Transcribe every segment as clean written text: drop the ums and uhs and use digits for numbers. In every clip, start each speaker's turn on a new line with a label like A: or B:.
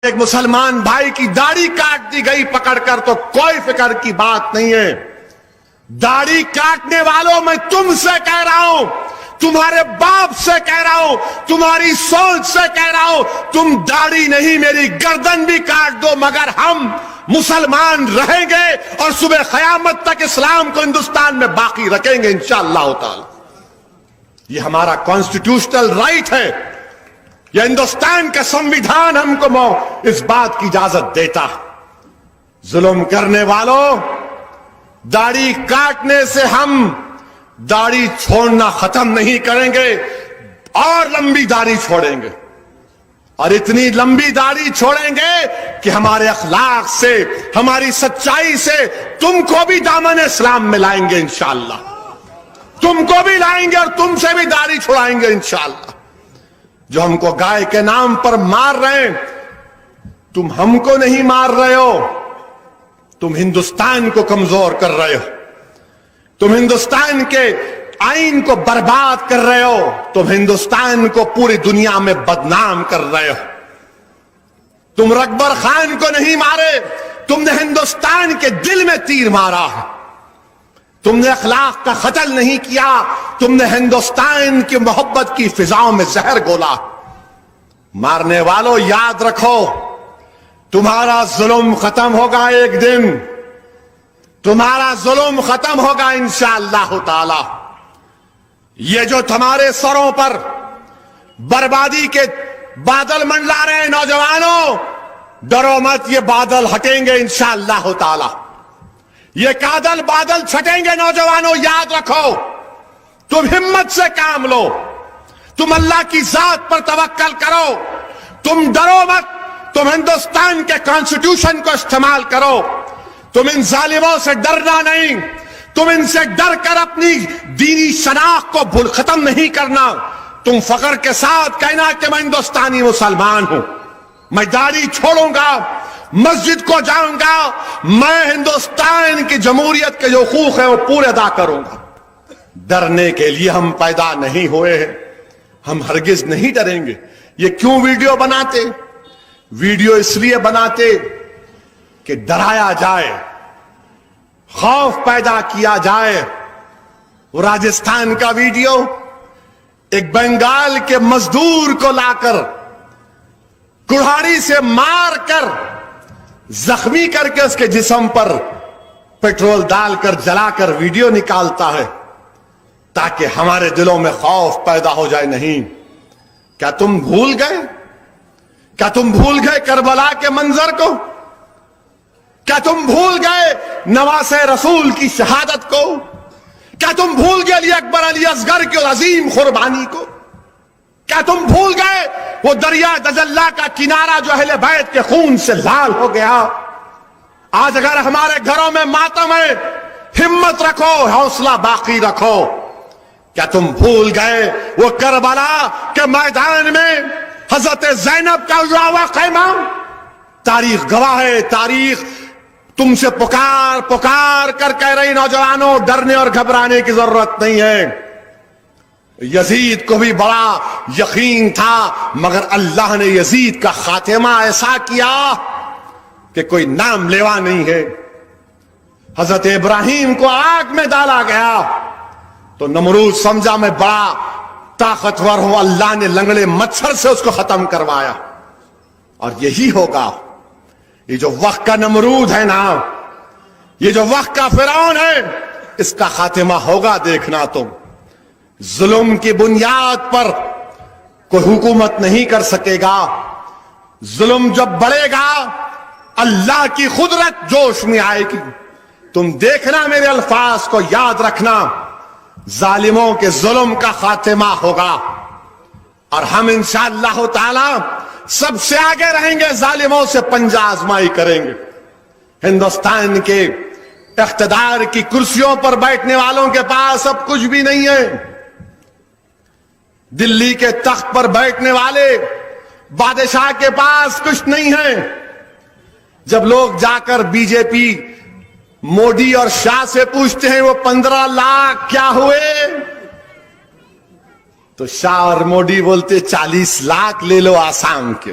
A: ایک مسلمان بھائی کی داڑھی کاٹ دی گئی پکڑ کر تو کوئی فکر کی بات نہیں ہے. داڑھی کاٹنے والوں میں تم سے کہہ رہا ہوں, تمہارے باپ سے کہہ رہا ہوں, تمہاری سوچ سے کہہ رہا ہوں, تم داڑھی نہیں میری گردن بھی کاٹ دو مگر ہم مسلمان رہیں گے اور صبح قیامت تک اسلام کو ہندوستان میں باقی رکھیں گے انشاءاللہ تعالی. یہ ہمارا کانسٹیٹیوشنل رائٹ ہے. یہ ہندوستان کا سنویدھان ہم کو اس بات کی اجازت دیتا. ظلم کرنے والوں, داڑھی کاٹنے سے ہم داڑھی چھوڑنا ختم نہیں کریں گے اور لمبی داڑھی چھوڑیں گے, اور اتنی لمبی داڑھی چھوڑیں گے کہ ہمارے اخلاق سے, ہماری سچائی سے تم کو بھی دامن اسلام میں لائیں گے انشاءاللہ. تم کو بھی لائیں گے اور تم سے بھی داڑھی چھوڑائیں گے انشاءاللہ. جو ہم کو گائے کے نام پر مار رہے ہیں, تم ہم کو نہیں مار رہے ہو, تم ہندوستان کو کمزور کر رہے ہو, تم ہندوستان کے آئین کو برباد کر رہے ہو, تم ہندوستان کو پوری دنیا میں بدنام کر رہے ہو. تم رکبر خان کو نہیں مارے, تم نے ہندوستان کے دل میں تیر مارا ہے. تم نے اخلاق کا قتل نہیں کیا, تم نے ہندوستان کی محبت کی فضاؤں میں زہر گھولا. مارنے والوں یاد رکھو, تمہارا ظلم ختم ہوگا ایک دن, تمہارا ظلم ختم ہوگا انشاءاللہ تعالی. یہ جو تمہارے سروں پر بربادی کے بادل منڈلا رہے ہیں نوجوانوں, ڈرو مت, یہ بادل ہٹیں گے انشاءاللہ تعالی. یہ بادل چھٹیں گے نوجوانوں, یاد رکھو. تم ہمت سے کام لو, تم اللہ کی ذات پر توکل کرو, تم ڈرو مت, تم ہندوستان کے کانسٹیٹیوشن کو استعمال کرو. تم ان ظالموں سے ڈرنا نہیں, تم ان سے ڈر کر اپنی دینی شناخت کو ختم نہیں کرنا. تم فخر کے ساتھ کہنا کہ میں ہندوستانی مسلمان ہوں, میں داڑھی چھوڑوں گا, مسجد کو جاؤں گا, میں ہندوستان کی جمہوریت کے جو حقوق ہیں وہ پورے ادا کروں گا. ڈرنے کے لیے ہم پیدا نہیں ہوئے ہیں, ہم ہرگز نہیں ڈریں گے. یہ کیوں ویڈیو بناتے؟ ویڈیو اس لیے بناتے کہ ڈرایا جائے, خوف پیدا کیا جائے. وہ راجستھان کا ویڈیو, ایک بنگال کے مزدور کو لا کر کڑھاڑی سے مار کر زخمی کر کے اس کے جسم پر پیٹرول ڈال کر جلا کر ویڈیو نکالتا ہے تاکہ ہمارے دلوں میں خوف پیدا ہو جائے. نہیں, کیا تم بھول گئے, کیا تم بھول گئے کربلا کے منظر کو, کیا تم بھول گئے نواسے رسول کی شہادت کو, کیا تم بھول گئے علی اکبر علی اصغر کی عظیم قربانی کو, کیا تم بھول گئے وہ دریا دجلہ کا کنارہ جو اہل بیت کے خون سے لال ہو گیا. آج اگر ہمارے گھروں میں ماتم ہے, ہمت رکھو, حوصلہ باقی رکھو. کیا تم بھول گئے وہ کربلا کے میدان میں حضرت زینب کا اجڑا ہوا خیمہ؟ تاریخ گواہ ہے, تاریخ تم سے پکار پکار کر کہہ رہی نوجوانوں, ڈرنے اور گھبرانے کی ضرورت نہیں ہے. یزید کو بھی بڑا یقین تھا مگر اللہ نے یزید کا خاتمہ ایسا کیا کہ کوئی نام لیوا نہیں ہے. حضرت ابراہیم کو آگ میں ڈالا گیا تو نمرود سمجھا میں بڑا طاقتور ہوں, اللہ نے لنگڑے مچھر سے اس کو ختم کروایا. اور یہی ہوگا, یہ جو وقت کا نمرود ہے نا, یہ جو وقت کا فرعون ہے, اس کا خاتمہ ہوگا, دیکھنا تم. ظلم کی بنیاد پر کوئی حکومت نہیں کر سکے گا. ظلم جب بڑھے گا اللہ کی قدرت جوش میں آئے گی. تم دیکھنا, میرے الفاظ کو یاد رکھنا, ظالموں کے ظلم کا خاتمہ ہوگا اور ہم انشاءاللہ تعالی سب سے آگے رہیں گے, ظالموں سے پنجہ آزمائی کریں گے. ہندوستان کے اقتدار کی کرسیوں پر بیٹھنے والوں کے پاس اب کچھ بھی نہیں ہے. دلی کے تخت پر بیٹھنے والے بادشاہ کے پاس کچھ نہیں ہے. جب لوگ جا کر بی جے پی موڈی اور شاہ سے پوچھتے ہیں وہ 15 لاکھ کیا ہوئے, تو شاہ اور موڈی بولتے 40 لاکھ لے لو آسام کے.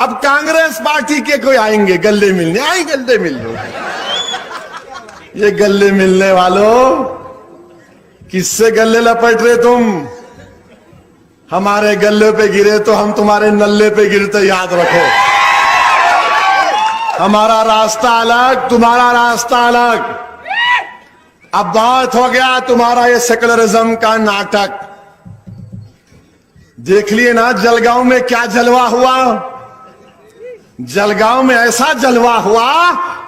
A: اب کانگریس پارٹی کے کوئی آئیں گے گلے ملنے، آئیں گلے ملنے. یہ گلے ملنے والوں کس سے گلے لپٹ رہے تم؟ ہمارے گلے پہ گرے تو ہم تمہارے نلے پہ گرتے، یاد رکھو. ہمارا راستہ الگ، تمہارا راستہ الگ. اب بہت ہو گیا تمہارا یہ سیکولرزم کا ناٹک. دیکھ لیے نا جلگاؤں میں کیا جلوہ ہوا. جلگاؤں میں ایسا جلوہ ہوا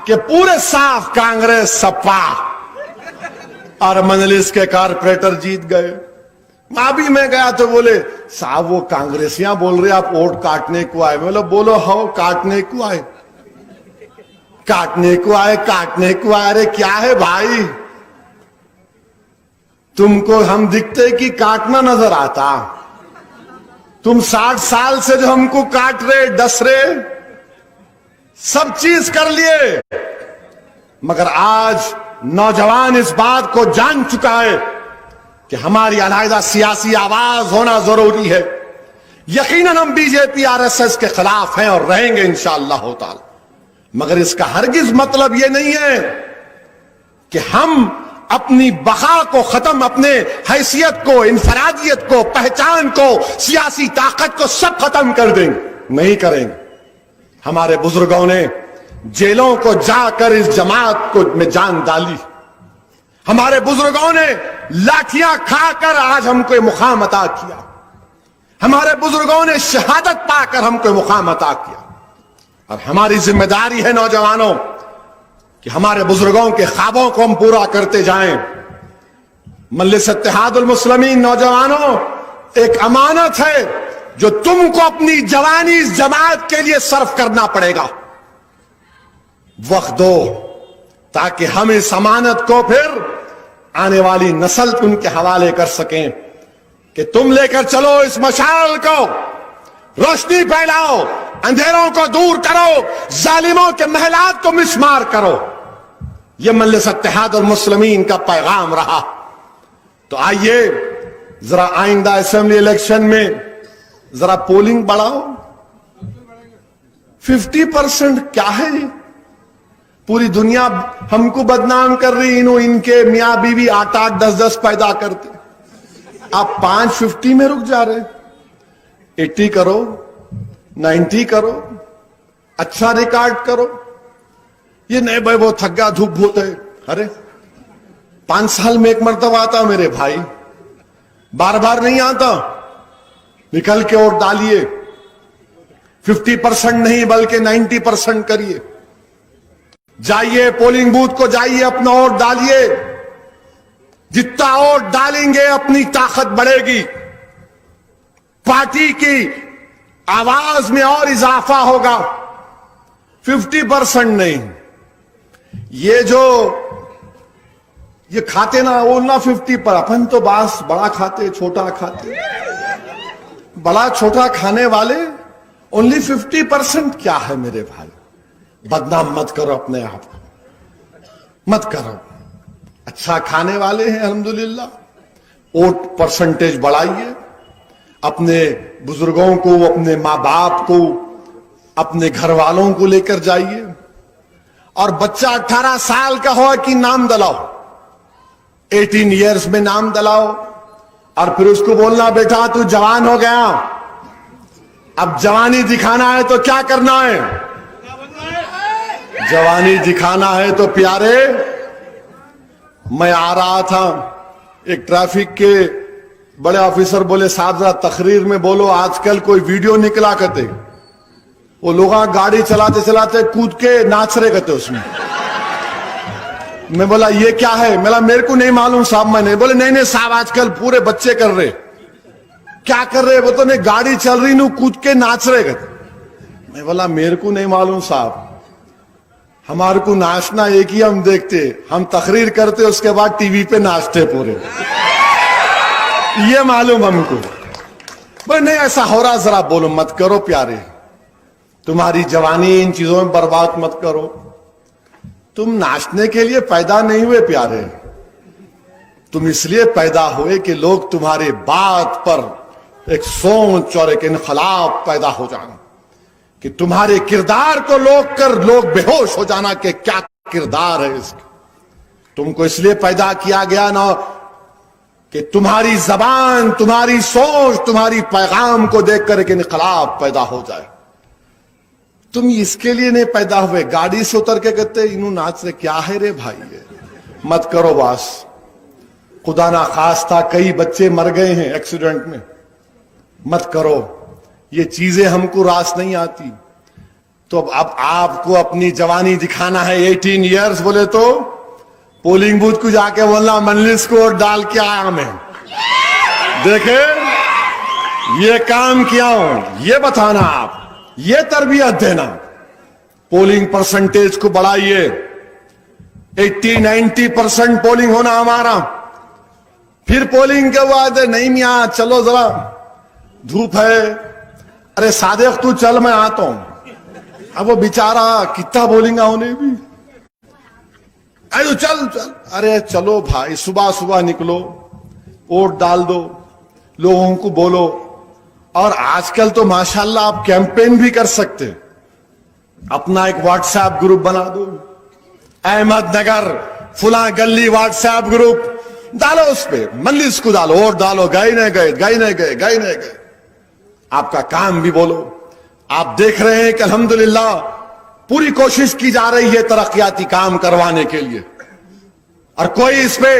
A: کہ پورے صاف کانگریس سپا اور مجلس کے کارپوریٹر جیت گئے. ابھی میں گیا تو بولے صاحب وہ کانگریسیاں بول رہے آپ ووٹ کاٹنے کو آئے. میں بولا بولو ہو کاٹنے کو آئے، کاٹنے کو آئے، کاٹنے کو آئے. ارے کیا ہے بھائی، تم کو ہم دکھتے کہ کاٹنا نظر آتا؟ تم 60 سال سے جو ہم کو کاٹ رہے، ڈس رہے، سب چیز کر لیے، مگر آج نوجوان اس بات کو جان چکا ہے کہ ہماری علیحدہ سیاسی آواز ہونا ضروری ہے. یقیناً ہم بی جے پی RSS کے خلاف ہیں اور رہیں گے انشاءاللہ تعالی، مگر اس کا ہرگز مطلب یہ نہیں ہے کہ ہم اپنی بقا کو ختم، اپنے حیثیت کو، انفرادیت کو، پہچان کو، سیاسی طاقت کو سب ختم کر دیں گے. نہیں کریں گے. ہمارے بزرگوں نے جیلوں کو جا کر اس جماعت کو میں جان ڈالی. ہمارے بزرگوں نے لاٹھیاں کھا کر آج ہم کو مقام عطا کیا. ہمارے بزرگوں نے شہادت پا کر ہم کو مقام عطا کیا. اور ہماری ذمہ داری ہے نوجوانوں کہ ہمارے بزرگوں کے خوابوں کو ہم پورا کرتے جائیں. مجلس اتحاد المسلمین نوجوانوں ایک امانت ہے جو تم کو اپنی جوانی اس جماعت کے لیے صرف کرنا پڑے گا. وقت دو تاکہ ہم اس امانت کو پھر آنے والی نسل ان کے حوالے کر سکیں کہ تم لے کر چلو اس مشعل کو، روشنی پھیلاؤ، اندھیروں کو دور کرو، ظالموں کے محلات کو مسمار کرو. یہ مجلس اتحاد المسلمین کا پیغام رہا. تو آئیے ذرا آئندہ اسمبلی الیکشن میں ذرا پولنگ بڑھاؤ. 50% کیا ہے یہ؟ پوری دنیا ہم کو بدنام کر رہی، ان کے میاں بیوی 8-8 10-10 پیدا کرتے، آپ 550 میں رک جا رہے. 80 کرو، 90 کرو، اچھا ریکارڈ کرو. یہ نہیں بھائی وہ تھگا دھوپ بھوت ہے. ارے 5 سال میں ایک مرتبہ آتا میرے بھائی، بار بار نہیں آتا. نکل کے ووٹ ڈالیے. 50% نہیں بلکہ 90% کریے. جائیے پولنگ بوتھ کو جائیے، اپنا ووٹ ڈالیے. جتنا ووٹ ڈالیں گے اپنی طاقت بڑھے گی، پارٹی کی آواز میں اور اضافہ ہوگا. 50% نہیں. یہ کھاتے نا وہ نہ 50 پر، اپن تو باس بڑا کھاتے چھوٹا کھاتے. بڑا چھوٹا کھانے والے only 50% کیا ہے میرے بھائی؟ بدنام مت کرو اپنے آپ کو، مت کرو. اچھا کھانے والے ہیں الحمدللہ. ووٹ پرسنٹیج بڑھائیے. اپنے بزرگوں کو، اپنے ماں باپ کو، اپنے گھر والوں کو لے کر جائیے. اور بچہ 18 سال کا ہو کہ نام دلاؤ، 18 ایئرز میں نام دلاؤ. اور پھر اس کو بولنا بیٹا تو جوان ہو گیا، اب جوانی دکھانا ہے تو کیا کرنا ہے؟ جوانی دکھانا ہے تو پیارے، میں آ رہا تھا، ایک ٹریفک کے بڑے آفیسر بولے صاحب ذرا تقریر میں بولو، آج کل کوئی ویڈیو نکلا کرتے، وہ لوگ گاڑی چلاتے چلاتے کود کے ناچ رہے کرتے اس میں. میں بولا یہ کیا ہے؟ میرے کو نہیں معلوم صاحب. میں نہیں بولے نہیں صاحب آج کل پورے بچے کر رہے. کیا کر رہے؟ وہ تو نہیں گاڑی چل رہی نو کود کے ناچ رہے کرتے. میں بولا میرے کو نہیں معلوم صاحب، ہمارے کو ناچنا ایک ہی ہم دیکھتے، ہم تقریر کرتے اس کے بعد ٹی وی پہ ناچتے پورے، یہ معلوم ہم کو. بولے نہیں ایسا ہو رہا، ذرا بولو مت کرو پیارے، تمہاری جوانی ان چیزوں میں برباد مت کرو. تم ناچنے کے لیے پیدا نہیں ہوئے پیارے، تم اس لیے پیدا ہوئے کہ لوگ تمہاری بات پر ایک سوچ اور ایک انقلاب پیدا ہو جائیں کہ تمہارے کردار کو لوگ بے ہوش ہو جانا کہ کیا کردار ہے اس کا. تم کو اس لیے پیدا کیا گیا نا کہ تمہاری زبان، تمہاری سوچ، تمہاری پیغام کو دیکھ کر ایک انقلاب پیدا ہو جائے. تم اس کے لیے نہیں پیدا ہوئے. گاڑی سے اتر کے کہتے انہوں ناچ رہے، کیا ہے رے بھائی یہ؟ مت کرو باس. خدا نہ خواستہ کئی بچے مر گئے ہیں ایکسیڈنٹ میں. مت کرو. یہ چیزیں ہم کو راس نہیں آتی. تو اب آپ کو اپنی جوانی دکھانا ہے. 18 ایئرز بولے تو پولنگ بوتھ کو جا کے بولنا منلس کو ووٹ ڈال کے آیا میں. دیکھیں یہ کام کیا ہوں، یہ بتانا آپ، یہ تربیت دینا. پولنگ پرسنٹیج کو بڑھائیے. 80-90% پولنگ ہونا ہمارا. پھر پولنگ کے بعد نہیں میاں چلو ذرا دھوپ ہے، ارے صادق تو چل میں آتا ہوں. اب وہ بیچارہ کتنا بولیں گا انہیں بھی، ارے چل ارے چلو بھائی صبح صبح نکلو، ووٹ ڈال دو، لوگوں کو بولو. اور آج کل تو ماشاءاللہ آپ کیمپین بھی کر سکتے. اپنا ایک واٹس ایپ گروپ بنا دو، احمد نگر فلاں گلی واٹس ایپ گروپ ڈالو، اس پہ منلس کو ڈالو، ووٹ ڈالو. گئے نہیں گئے، گئے نہیں گئے، گئے نہیں گئے، آپ کا کام بھی بولو. آپ دیکھ رہے ہیں کہ الحمدللہ پوری کوشش کی جا رہی ہے ترقیاتی کام کروانے کے لیے. اور کوئی اس پہ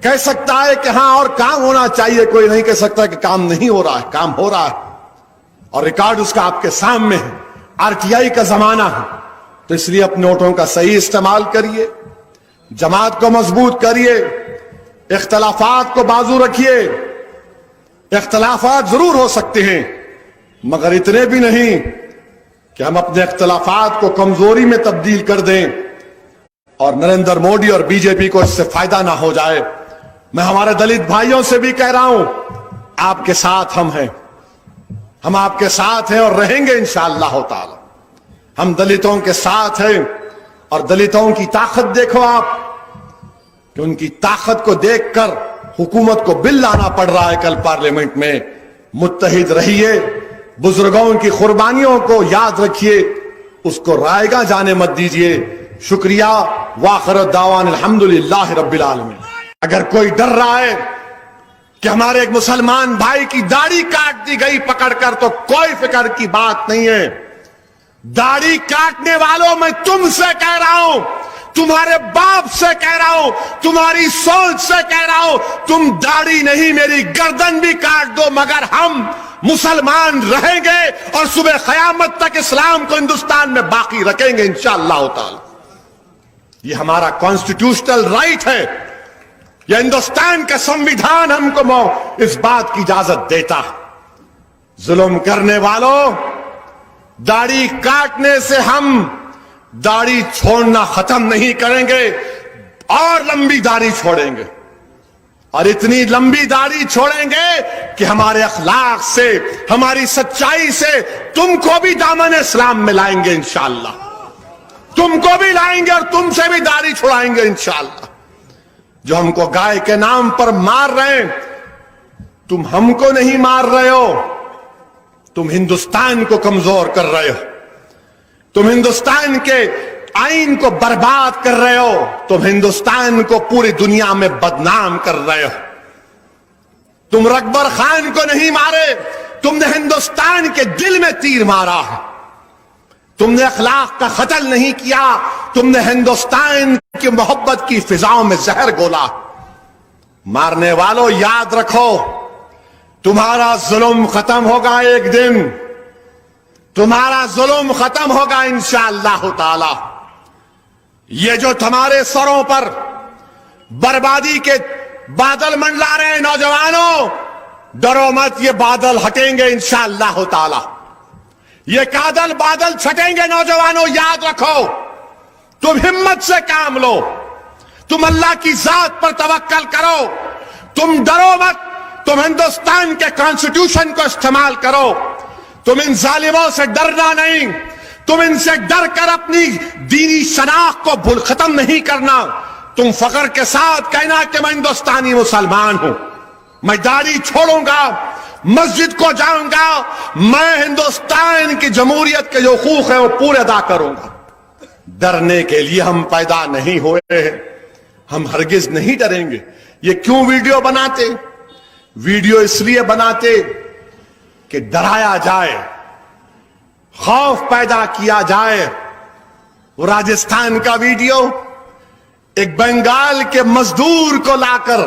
A: کہہ سکتا ہے کہ ہاں اور کام ہونا چاہیے، کوئی نہیں کہہ سکتا کہ کام نہیں ہو رہا ہے. کام ہو رہا ہے اور ریکارڈ اس کا آپ کے سامنے ہے. RTI کا زمانہ ہے، تو اس لیے اپنے ووٹوں کا صحیح استعمال کریے، جماعت کو مضبوط کریے، اختلافات کو بازو رکھیے. اختلافات ضرور ہو سکتے ہیں مگر اتنے بھی نہیں کہ ہم اپنے اختلافات کو کمزوری میں تبدیل کر دیں اور نریندر مودی اور BJP کو اس سے فائدہ نہ ہو جائے. میں ہمارے دلت بھائیوں سے بھی کہہ رہا ہوں، آپ کے ساتھ ہم ہیں، ہم آپ کے ساتھ ہیں اور رہیں گے انشاءاللہ تعالی. ہم دلتوں کے ساتھ ہیں اور دلتوں کی طاقت دیکھو آپ، کہ ان کی طاقت کو دیکھ کر حکومت کو بل لانا پڑ رہا ہے کل پارلیمنٹ میں. متحد رہیے، بزرگوں کی قربانیوں کو یاد رکھیے، اس کو رائے گاہ جانے مت دیجیے. شکریہ. وآخر الدعوان الحمدللہ رب العالمین. اگر کوئی ڈر رہا ہے کہ ہمارے ایک مسلمان بھائی کی داڑھی کاٹ دی گئی پکڑ کر، تو کوئی فکر کی بات نہیں ہے. داڑھی کاٹنے والوں میں تم سے کہہ رہا ہوں، تمہارے باپ سے کہہ رہا ہوں، تمہاری سوچ سے کہہ رہا ہوں، تم داڑھی نہیں میری گردن بھی کاٹ دو مگر ہم مسلمان رہیں گے اور صبح قیامت تک اسلام کو ہندوستان میں باقی رکھیں گے انشاءاللہ تعالی. یہ ہمارا کانسٹیٹیوشنل رائٹ ہے. یہ ہندوستان کا سنویدھان ہم کو اس بات کی اجازت دیتا. ظلم کرنے والوں، داڑھی کاٹنے سے ہم داڑھی چھوڑنا ختم نہیں کریں گے، اور لمبی داڑھی چھوڑیں گے، اور اتنی لمبی داڑھی چھوڑیں گے کہ ہمارے اخلاق سے، ہماری سچائی سے تم کو بھی دامن اسلام میں لائیں گے انشاءاللہ. تم کو بھی لائیں گے اور تم سے بھی داڑھی چھوڑائیں گے انشاءاللہ. جو ہم کو گائے کے نام پر مار رہے ہیں، تم ہم کو نہیں مار رہے ہو، تم ہندوستان کو کمزور کر رہے ہو، تم ہندوستان کے آئین کو برباد کر رہے ہو، تم ہندوستان کو پوری دنیا میں بدنام کر رہے ہو. تم رکبر خان کو نہیں مارے، تم نے ہندوستان کے دل میں تیر مارا ہے. تم نے اخلاق کا قتل نہیں کیا، تم نے ہندوستان کی محبت کی فضاؤں میں زہر گھولا. مارنے والوں یاد رکھو، تمہارا ظلم ختم ہوگا ایک دن، تمہارا ظلم ختم ہوگا انشاءاللہ تعالی. یہ جو تمہارے سروں پر بربادی کے بادل منڈلا رہے ہیں نوجوانوں، ڈرو مت، یہ بادل ہٹیں گے انشاءاللہ تعالی. یہ بادل چھٹیں گے نوجوانوں، یاد رکھو. تم ہمت سے کام لو، تم اللہ کی ذات پر توکل کرو، تم ڈرو مت. تم ہندوستان کے کانسٹیٹیوشن کو استعمال کرو. تم ان ظالموں سے ڈرنا نہیں، تم ان سے ڈر کر اپنی دینی شناخت کو ختم نہیں کرنا. تم فخر کے ساتھ کہنا کہ میں ہندوستانی مسلمان ہوں، میں داڑھی چھوڑوں گا، مسجد کو جاؤں گا, میں ہندوستان کی جمہوریت کے جو حقوق ہیں وہ پورے ادا کروں گا. ڈرنے کے لیے ہم پیدا نہیں ہوئے ہیں, ہم ہرگز نہیں ڈریں گے. یہ کیوں ویڈیو بناتے؟ ویڈیو اس لیے بناتے کہ ڈرایا جائے, خوف پیدا کیا جائے. وہ راجستھان کا ویڈیو, ایک بنگال کے مزدور کو لا کر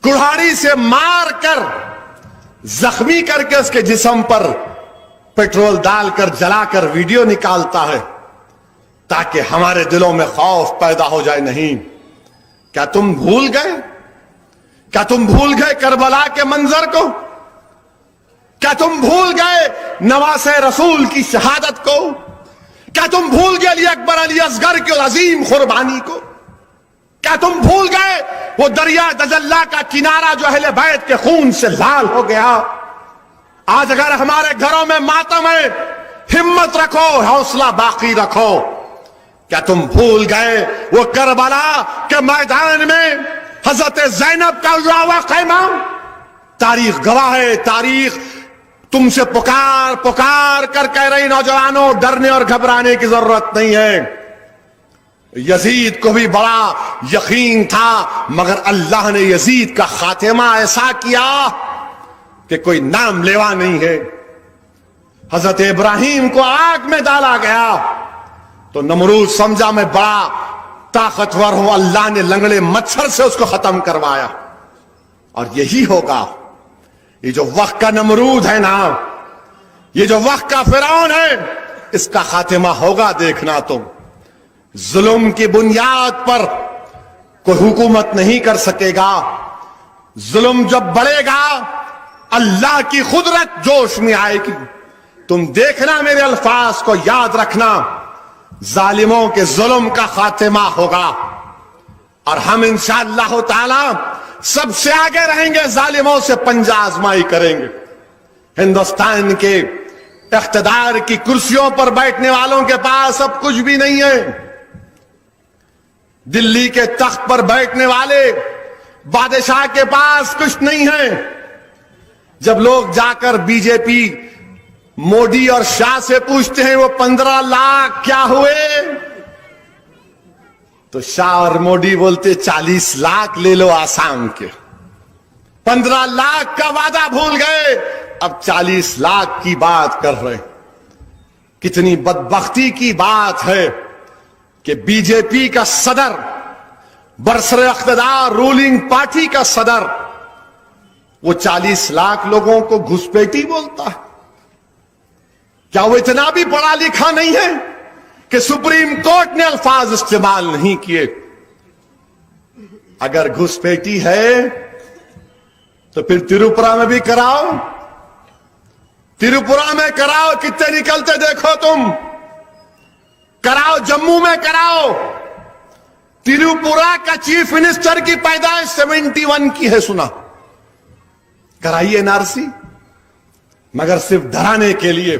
A: کڑھاڑی سے مار کر زخمی کر کے اس کے جسم پر پیٹرول ڈال کر جلا کر ویڈیو نکالتا ہے تاکہ ہمارے دلوں میں خوف پیدا ہو جائے. نہیں, کیا تم بھول گئے؟ کیا تم بھول گئے کربلا کے منظر کو؟ کیا تم بھول گئے نواسہ رسول کی شہادت کو؟ کیا تم بھول گئے علی اکبر علی اصغر کی عظیم قربانی کو؟ کیا تم بھول گئے وہ دریا دجلہ کا کنارہ جو اہل بیت کے خون سے لال ہو گیا؟ آج اگر ہمارے گھروں میں ماتم ہے, ہمت رکھو, حوصلہ باقی رکھو. کیا تم بھول گئے وہ کربلا کے میدان میں حضرت زینب کا اجڑا ہوا خیمہ؟ تاریخ گواہ ہے, تاریخ تم سے پکار پکار کر کہہ رہی نوجوانوں ڈرنے اور گھبرانے کی ضرورت نہیں ہے. یزید کو بھی بڑا یقین تھا, مگر اللہ نے یزید کا خاتمہ ایسا کیا کہ کوئی نام لیوا نہیں ہے. حضرت ابراہیم کو آگ میں ڈالا گیا تو نمرود سمجھا میں بڑا طاقتور ہوں, اللہ نے لنگڑے مچھر سے اس کو ختم کروایا. اور یہی ہوگا, یہ جو وقت کا نمرود ہے نا, یہ جو وقت کا فرعون ہے, اس کا خاتمہ ہوگا, دیکھنا تم. ظلم کی بنیاد پر کوئی حکومت نہیں کر سکے گا. ظلم جب بڑھے گا اللہ کی قدرت جوش میں آئے گی. تم دیکھنا, میرے الفاظ کو یاد رکھنا, ظالموں کے ظلم کا خاتمہ ہوگا اور ہم انشاءاللہ تعالی سب سے آگے رہیں گے, ظالموں سے پنجہ آزمائی کریں گے. ہندوستان کے اقتدار کی کرسیوں پر بیٹھنے والوں کے پاس اب کچھ بھی نہیں ہے. دلی کے تخت پر بیٹھنے والے بادشاہ کے پاس کچھ نہیں ہے. جب لوگ جا کر بی جے پی مودی اور شاہ سے پوچھتے ہیں وہ 15 لاکھ کیا ہوئے, تو شاہ اور مودی بولتے 40 لاکھ لے لو آسام کے. 15 لاکھ کا وعدہ بھول گئے, اب 40 لاکھ کی بات کر رہے. کتنی بدبختی کی بات ہے کہ بی جے پی کا صدر, برسر اقتدار رولنگ پارٹی کا صدر, وہ 40 لاکھ لوگوں کو گھسپیٹی بولتا ہے. کیا وہ اتنا بھی پڑھا لکھا نہیں ہے کہ سپریم کورٹ نے الفاظ استعمال نہیں کیے؟ اگر گھسپیٹی ہے تو پھر تریپورا میں بھی کراؤ, تریپورا میں کراؤ, کتنے نکلتے دیکھو تم. کراؤ, جموں میں کراؤ. تریپورا کا چیف منسٹر کی پیدائش 71 کی ہے سنا. کرائیے NRC, مگر صرف ڈرانے کے لیے.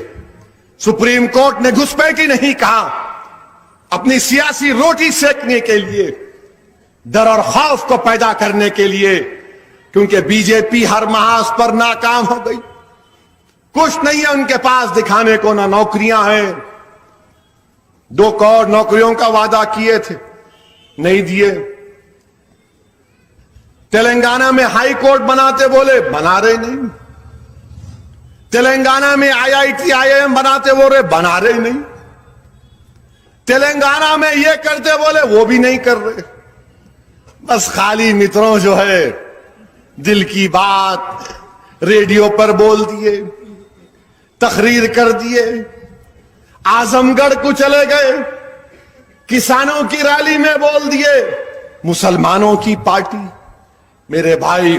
A: سپریم کورٹ نے گھسپیٹی نہیں کہا, اپنی سیاسی روٹی سیکنے کے لیے, ڈر اور خوف کو پیدا کرنے کے لیے, کیونکہ بی جے پی ہر محاذ پر ناکام ہو گئی. کچھ نہیں ہے ان کے پاس دکھانے کو, نہ نوکریاں ہیں. 2 کروڑ نوکریوں کا وعدہ کیے تھے, نہیں دیے. تلنگانہ میں ہائی کورٹ بناتے بولے, بنا رہے نہیں. تلنگانہ میں IIT IIM بناتے بولے, بنا رہے نہیں. تلنگانہ میں یہ کرتے بولے, وہ بھی نہیں کر رہے. بس خالی متروں جو ہے دل کی بات ریڈیو پر بول دیے, تقریر کر دیے. اعظم گڑھ کو چلے گئے, کسانوں کی ریلی میں بول دیے, مسلمانوں کی پارٹی. میرے بھائی,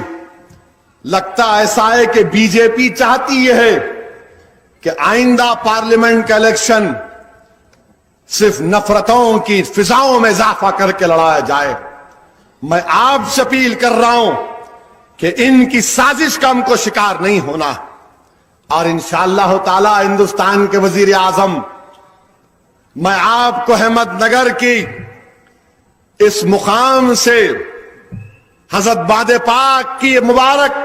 A: لگتا ایسا ہے کہ بی جے پی چاہتی یہ ہے کہ آئندہ پارلیمنٹ کا الیکشن صرف نفرتوں کی فضاؤں میں اضافہ کر کے لڑایا جائے. میں آپ سے اپیل کر رہا ہوں کہ ان کی سازش کا ہم کو شکار نہیں ہونا, اور انشاءاللہ تعالی ہندوستان کے وزیر اعظم, میں آپ کو احمد نگر کی اس مقام سے حضرت باد پاک کی مبارک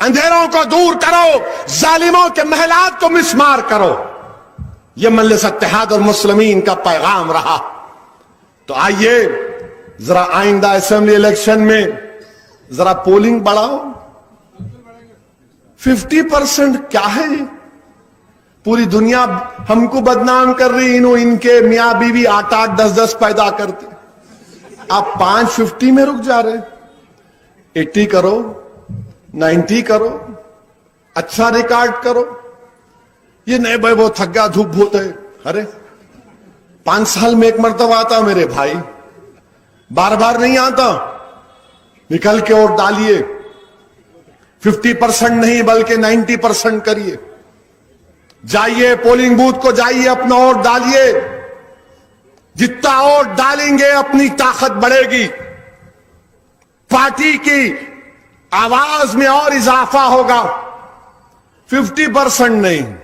A: اندھیروں کو دور کرو, ظالموں کے محلات کو مسمار کرو. یہ مجلس اتحاد المسلمین کا پیغام رہا. تو آئیے ذرا آئندہ اسمبلی الیکشن میں ذرا پولنگ بڑھاؤ. 50% کیا ہے یہ؟ پوری دنیا ہم کو بدنام کر رہی, ان کے میاں بیوی 8-8 10-10 پیدا کرتے, آپ 550 میں رک جا رہے. 80 کرو, 90 کرو, اچھا ریکارڈ کرو. یہ نہیں بھائی وہ تھک گیا دھوپ بہت ہے. ارے 5 سال میں ایک مرتبہ آتا میرے بھائی, بار بار نہیں آتا. نکل کے ووٹ ڈالیے. 50% نہیں بلکہ 90% کریے. جائیے پولنگ بوتھ کو جائیے, اپنا ووٹ ڈالیے. جتنا ووٹ ڈالیں گے اپنی طاقت بڑھے گی, پارٹی کی آواز میں اور اضافہ ہوگا. 50% نہیں.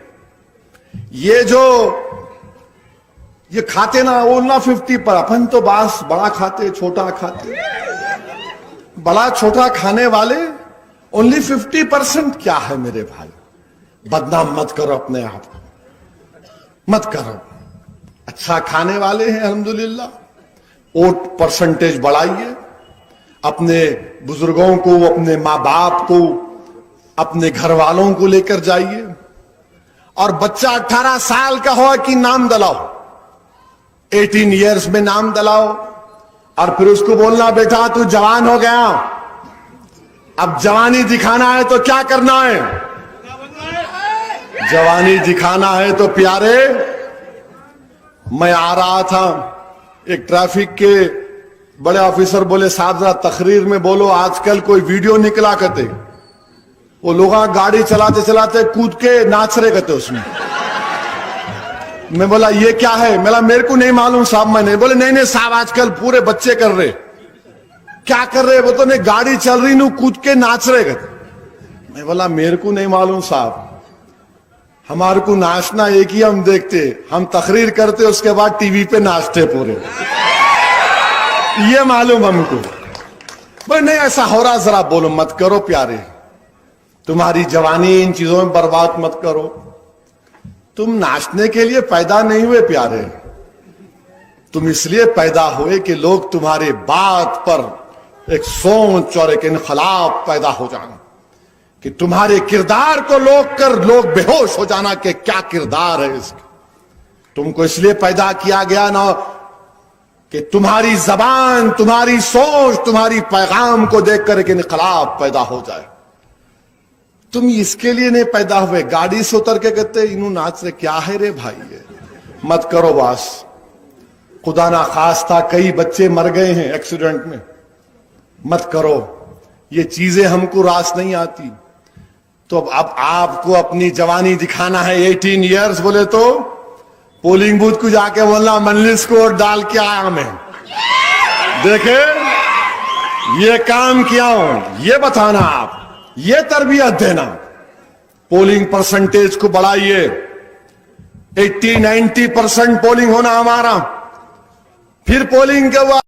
A: یہ جو یہ کھاتے نا وہ نہ 50 پر, اپن تو باس بڑا کھاتے چھوٹا کھاتے. بڑا چھوٹا کھانے والے اونلی 50% کیا ہے میرے بھائی؟ بدنام مت کرو اپنے آپ کو, مت کرو. اچھا کھانے والے ہیں الحمدللہ. ووٹ پرسنٹیج بڑھائیے. اپنے بزرگوں کو, اپنے ماں باپ کو, اپنے گھر والوں کو لے کر جائیے. اور بچہ 18 سال کا ہو کہ نام دلاؤ, 18 ایئرز میں نام دلاؤ. اور پھر اس کو بولنا بیٹا تو جوان ہو گیا, اب جوانی دکھانا ہے تو کیا کرنا ہے؟ جوانی دکھانا ہے تو پیارے, میں آ رہا تھا, ایک ٹریفک کے بڑے آفیسر بولے صاحب ذرا تقریر میں بولو, آج کل کوئی ویڈیو نکلا کرتے, وہ لوگ گاڑی چلاتے چلاتے کود کے ناچ رہے کرتے اس میں. میں بولا یہ کیا ہے؟ میرے کو نہیں معلوم صاحب. میں نہیں. بولے نہیں صاحب آج کل پورے بچے کر رہے. کیا کر رہے؟ وہ تو نہیں گاڑی چل رہی نو کود کے ناچ رہے کرتے. میں بولا میرے کو نہیں معلوم صاحب, ہمارے کو ناچنا ایک ہی ہم دیکھتے, ہم تقریر کرتے اس کے بعد ٹی وی پہ ناچتے پورے, یہ معلوم ہم کو. بھائی نہیں ایسا ہو رہا, ذرا بولو مت کرو پیارے. تمہاری جوانی ان چیزوں میں برباد مت کرو. تم ناچنے کے لیے پیدا نہیں ہوئے پیارے, تم اس لیے پیدا ہوئے کہ لوگ تمہارے بات پر ایک سوچ اور ایک انقلاب پیدا ہو جانا, کہ تمہارے کردار کو لوگ بے ہوش ہو جانا کہ کیا کردار ہے اس کا. تم کو اس لیے پیدا کیا گیا نا کہ تمہاری زبان, تمہاری سوچ, تمہاری پیغام کو دیکھ کر ایک انقلاب پیدا ہو جائے. تم اس کے لیے نہیں پیدا ہوئے. گاڑی سے اتر کے کہتے انہوں ناچ رہے, کیا ہے رے بھائی؟ یہ مت کرو باس. خدا نہ خواستہ کئی بچے مر گئے ہیں ایکسیڈنٹ میں, مت کرو. یہ چیزیں ہم کو راس نہیں آتی. تو اب آپ کو اپنی جوانی دکھانا ہے. 18 ایئرز بولے تو پولنگ بوتھ کو جا کے بولنا مجلس کو ڈال کے آیا میں, دیکھے یہ کام کیا ہوں, یہ بتانا آپ, یہ تربیت دینا. پولنگ پرسنٹیج کو بڑھائیے. 80-90% پولنگ ہونا ہمارا. پھر پولنگ کے وہ